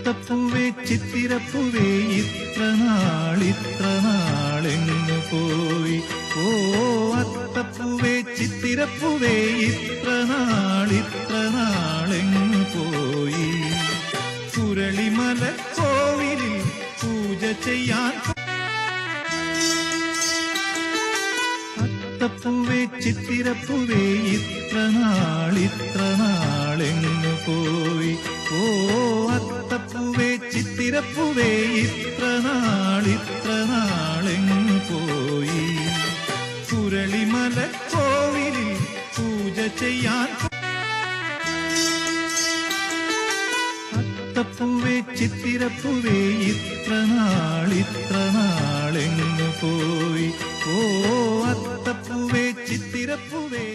അത്തപ്പൂവേ ചിത്തിരപ്പൂവേ ഇത്ര നാളെങ്ങു പോയി? ഓ അത്തപ്പൂവേ ചിത്തിരപ്പൂവേ ഇത്ര നാളെങ്ങു പോയി? കുരളിമല കോവിലിൽ പൂജ ചെയ്യാൻ അത്തപ്പൂവേ ചിത്തിരപ്പൂവേ ഇത്ര നാളെങ്ങു പോയി? ഓ അത്തപ്പൂവേ ചിത്തിരപ്പൂവേ ഇത്ര നാളെങ്ങു പോയി? കുരളിമല കോവിലിൽ പൂജ ചെയ്യാൻ അത്തപ്പൂവേ ചിത്തിരപ്പൂവേ ഇത്ര നാളെങ്ങു പോയി? ഓ അത്തപ്പൂവേ ചിത്തിരപ്പൂവേ